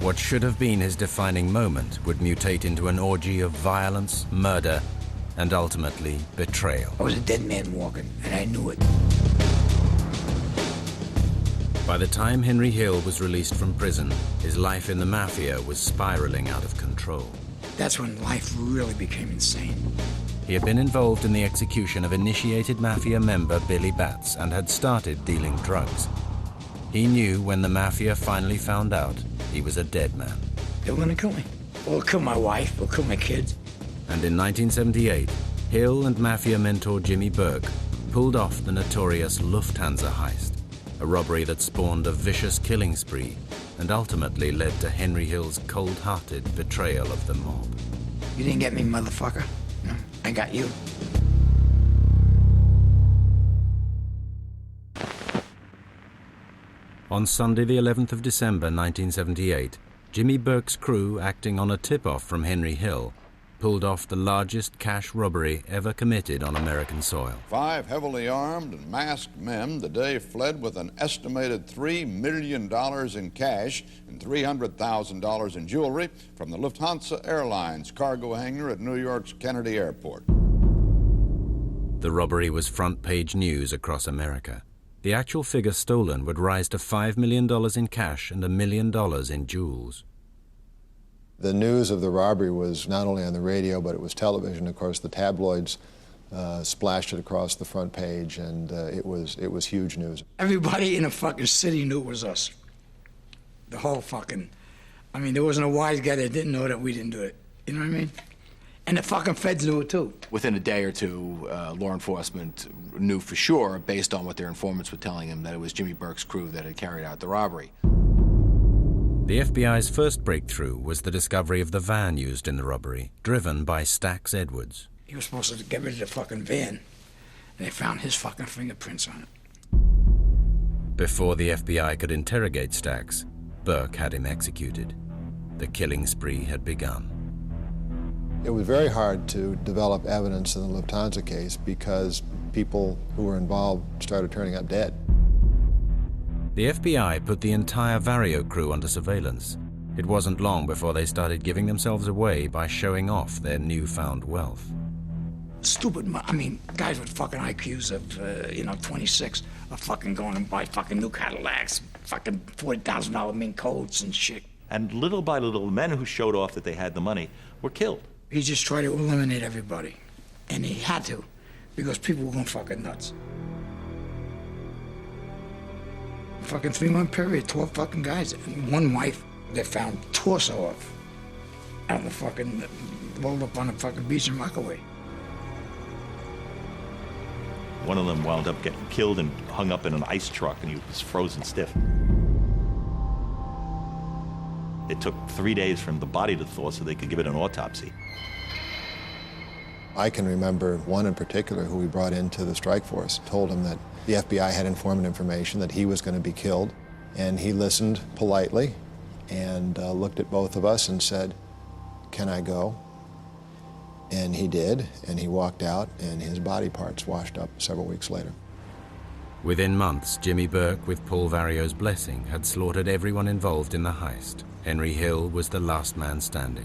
What should have been his defining moment would mutate into an orgy of violence, murder, and ultimately betrayal. I was a dead man walking, and I knew it. By the time Henry Hill was released from prison, his life in the mafia was spiraling out of control. That's when life really became insane. He had been involved in the execution of initiated mafia member Billy Batts and had started dealing drugs. He knew when the mafia finally found out, he was a dead man. They were gonna kill me. They'll kill my wife, they'll kill my kids. And in 1978, Hill and mafia mentor Jimmy Burke pulled off the notorious Lufthansa heist, a robbery that spawned a vicious killing spree and ultimately led to Henry Hill's cold-hearted betrayal of the mob. You didn't get me, motherfucker. No, I got you. On Sunday, the 11th of December, 1978, Jimmy Burke's crew, acting on a tip-off from Henry Hill, pulled off the largest cash robbery ever committed on American soil. 5 heavily armed and masked men today fled with an estimated $3 million in cash and $300,000 in jewelry from the Lufthansa Airlines cargo hangar at New York's Kennedy Airport. The robbery was front-page news across America. The actual figure stolen would rise to $5 million in cash and $1 million in jewels. The news of the robbery was not only on the radio, but it was television. Of course, the tabloids splashed it across the front page, and it was huge news. Everybody in the fucking city knew it was us. The whole fucking, I mean, there wasn't a wise guy that didn't know that we didn't do it. You know what I mean? And the fucking feds knew it too. Within a day or two, law enforcement knew for sure, based on what their informants were telling them, that it was Jimmy Burke's crew that had carried out the robbery. The FBI's first breakthrough was the discovery of the van used in the robbery, driven by Stax Edwards. He was supposed to get rid of the fucking van, and they found his fucking fingerprints on it. Before the FBI could interrogate Stax, Burke had him executed. The killing spree had begun. It was very hard to develop evidence in the Lufthansa case because people who were involved started turning up dead. The FBI put the entire Vario crew under surveillance. It wasn't long before they started giving themselves away by showing off their newfound wealth. Stupid, I mean, guys with fucking IQs of, 26 are fucking going and buy fucking new Cadillacs, fucking $40,000 mink coats and shit. And little by little, the men who showed off that they had the money were killed. He just tried to eliminate everybody. And he had to, because people were going fucking nuts. Fucking 3-month period, 12 fucking guys. And one wife, they found torso of out in the fucking, rolled up on the fucking beach in Rockaway. One of them wound up getting killed and hung up in an ice truck, and he was frozen stiff. It took 3 days for the body to thaw so they could give it an autopsy. I can remember one in particular who we brought into the strike force, told him that the FBI had informant information that he was going to be killed, and he listened politely and looked at both of us and said, "Can I go?" And he did, and he walked out, and his body parts washed up several weeks later. Within months, Jimmy Burke, with Paul Vario's blessing, had slaughtered everyone involved in the heist. Henry Hill was the last man standing.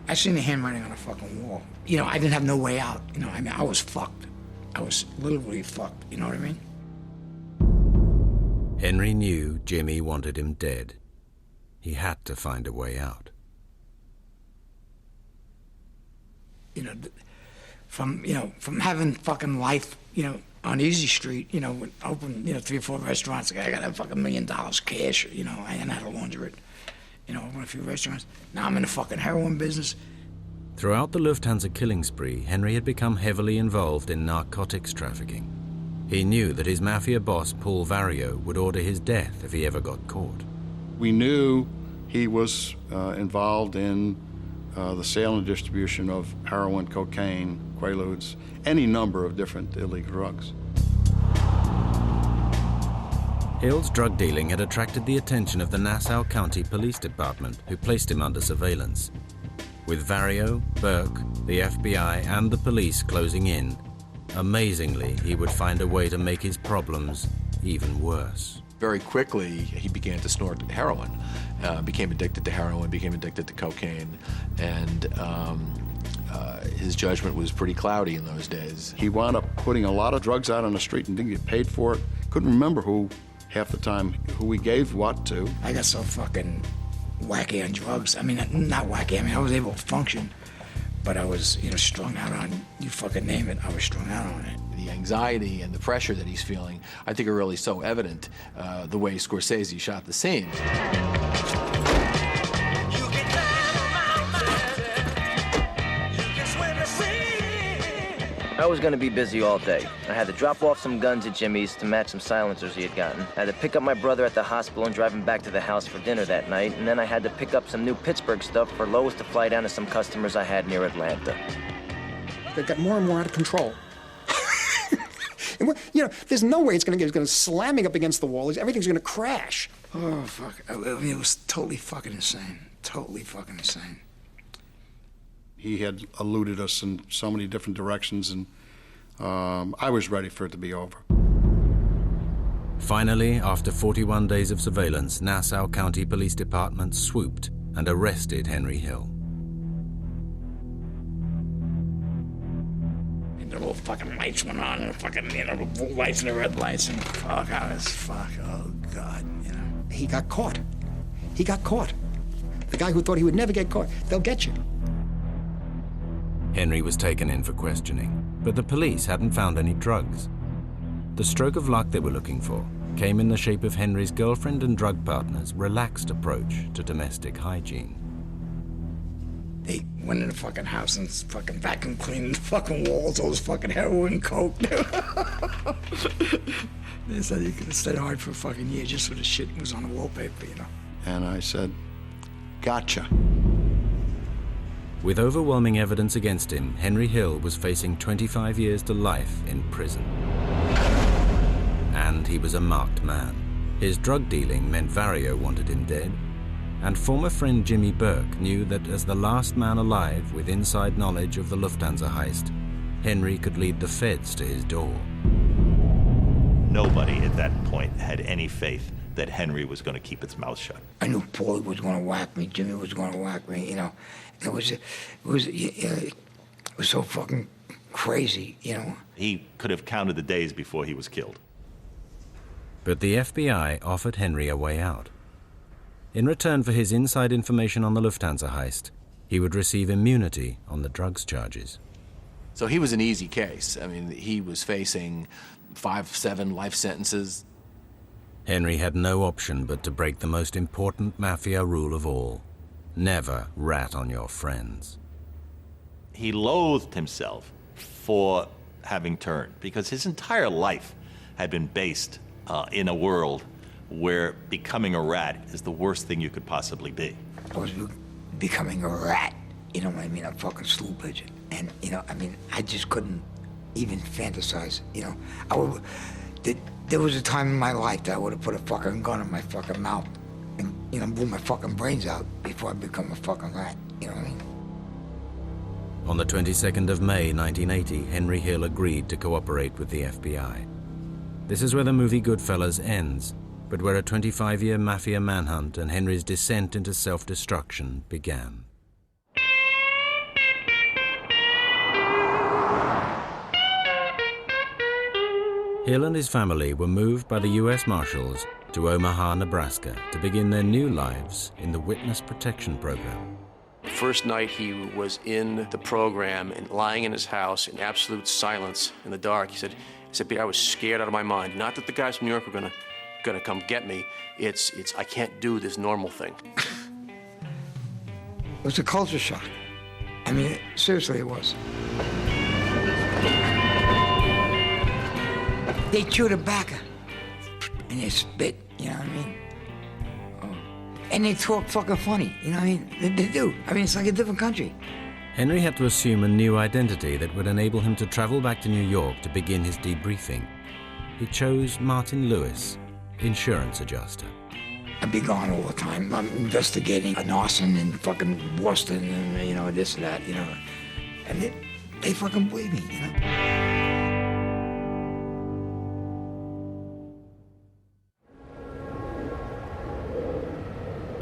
I seen the handwriting on the fucking wall. I didn't have no way out. I was fucked. I was literally fucked, you know what I mean? Henry knew Jimmy wanted him dead. He had to find a way out. From having fucking life, on Easy Street, open, 3 or 4 restaurants. I got a fucking $1 million cash, and I had to launder it. Open a few restaurants. Now I'm in the fucking heroin business. Throughout the Lufthansa killing spree, Henry had become heavily involved in narcotics trafficking. He knew that his mafia boss, Paul Vario, would order his death if he ever got caught. We knew he was involved in the sale and distribution of heroin, cocaine, quaaludes, any number of different illegal drugs. Hill's drug dealing had attracted the attention of the Nassau County Police Department, who placed him under surveillance. With Vario, Burke, the FBI, and the police closing in, amazingly, he would find a way to make his problems even worse. Very quickly, he began to snort heroin, became addicted to heroin, became addicted to cocaine, and his judgment was pretty cloudy in those days. He wound up putting a lot of drugs out on the street and didn't get paid for it. Couldn't remember half the time, who he gave what to. I got so fucking wacky on drugs. I mean, not wacky, I mean, I was able to function, but I was, strung out on, you fucking name it, I was strung out on it. The anxiety and the pressure that he's feeling, I think, are really so evident the way Scorsese shot the scene. I was gonna be busy all day. I had to drop off some guns at Jimmy's to match some silencers he had gotten. I had to pick up my brother at the hospital and drive him back to the house for dinner that night, and then I had to pick up some new Pittsburgh stuff for Lois to fly down to some customers I had near Atlanta. They got more and more out of control. And there's no way it's going to slamming up against the wall. Everything's going to crash. Oh, fuck. I mean, it was totally fucking insane. Totally fucking insane. He had eluded us in so many different directions, and I was ready for it to be over. Finally, after 41 days of surveillance, Nassau County Police Department swooped and arrested Henry Hill. The little fucking lights went on, and fucking, the blue lights and the red lights, and fuck, oh, God, He got caught. He got caught. The guy who thought he would never get caught, they'll get you. Henry was taken in for questioning, but the police hadn't found any drugs. The stroke of luck they were looking for came in the shape of Henry's girlfriend and drug partner's relaxed approach to domestic hygiene. They went in the fucking house and fucking vacuum cleaned the fucking walls, all this fucking heroin and coke. They said you could have stayed hard for a fucking year just so the shit was on the wallpaper, And I said, gotcha. With overwhelming evidence against him, Henry Hill was facing 25 years to life in prison. And he was a marked man. His drug dealing meant Vario wanted him dead. And former friend Jimmy Burke knew that as the last man alive with inside knowledge of the Lufthansa heist, Henry could lead the feds to his door. Nobody at that point had any faith that Henry was going to keep its mouth shut. I knew Paulie was going to whack me, Jimmy was going to whack me, It was so fucking crazy, He could have counted the days before he was killed. But the FBI offered Henry a way out. In return for his inside information on the Lufthansa heist, he would receive immunity on the drugs charges. So he was an easy case. I mean, he was facing 5-7 life sentences. Henry had no option but to break the most important mafia rule of all: never rat on your friends. He loathed himself for having turned, because his entire life had been based in a world where becoming a rat is the worst thing you could possibly be. I was becoming a rat, what I mean, a fucking stool pigeon. And, I just couldn't even fantasize, There was a time in my life that I would have put a fucking gun in my fucking mouth and, blew my fucking brains out before I become a fucking rat, you know what I mean? On the 22nd of May, 1980, Henry Hill agreed to cooperate with the FBI. This is where the movie Goodfellas ends, but where a 25-year mafia manhunt and Henry's descent into self-destruction began. Hill and his family were moved by the U.S. Marshals to Omaha, Nebraska, to begin their new lives in the Witness Protection Program. The first night he was in the program and lying in his house in absolute silence in the dark, he said, Peter, I was scared out of my mind. Not that the guys from New York were gonna come get me. It's I can't do this normal thing. It was a culture shock. I mean, seriously, it was. They chew tobacco and they spit, you know what I mean? And they talk fucking funny, you know what I mean? They do. I mean, it's like a different country. Henry had to assume a new identity that would enable him to travel back to New York to begin his debriefing. He chose Martin Lewis, insurance adjuster. I'd be gone all the time. I'm investigating an arson in fucking Boston and, this and that, And they fucking believe me,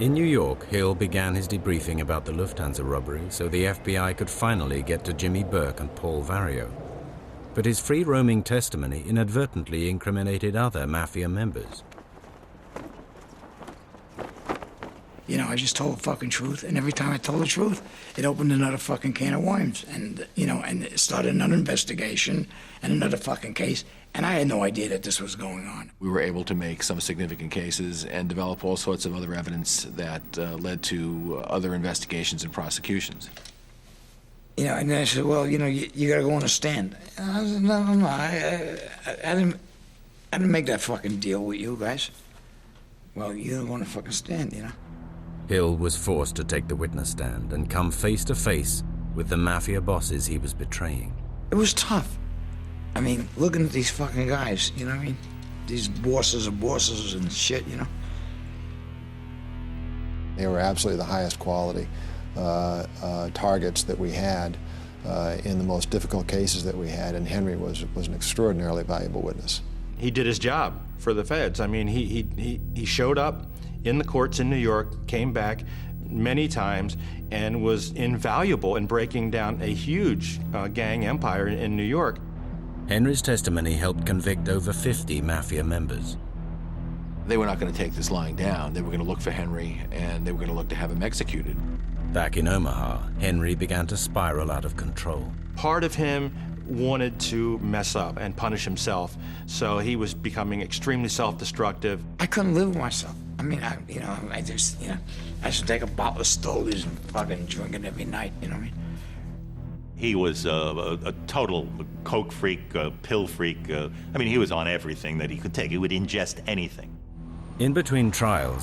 In New York, Hill began his debriefing about the Lufthansa robbery so the FBI could finally get to Jimmy Burke and Paul Vario. But his free-roaming testimony inadvertently incriminated other mafia members. You know, I just told the fucking truth, and every time I told the truth, it opened another fucking can of worms, and, you know, and it started another investigation and another fucking case, and I had no idea that this was going on. We were able to make some significant cases and develop all sorts of other evidence that led to other investigations and prosecutions. You know, and then I said, well, you know, you gotta go on a stand. And I said, no, I didn't make that fucking deal with you guys. Well, you don't want to fucking stand, you know? Hill was forced to take the witness stand and come face to face with the mafia bosses he was betraying. It was tough. I mean, looking at these fucking guys, you know what I mean? These bosses of bosses and shit, you know? They were absolutely the highest quality targets that we had in the most difficult cases that we had, and Henry was an extraordinarily valuable witness. He did his job for the feds. I mean, he showed up in the courts in New York, came back many times, and was invaluable in breaking down a huge gang empire in New York. Henry's testimony helped convict over 50 mafia members. They were not going to take this lying down. They were going to look for Henry, and they were going to look to have him executed. Back in Omaha, Henry began to spiral out of control. Part of him wanted to mess up and punish himself, so he was becoming extremely self-destructive. I couldn't live with myself. I mean, I just, you know, I should take a bottle of Stolies and fucking drink it every night, you know what I mean? He was a total coke freak, pill freak. I mean, he was on everything that he could take. He would ingest anything. In between trials,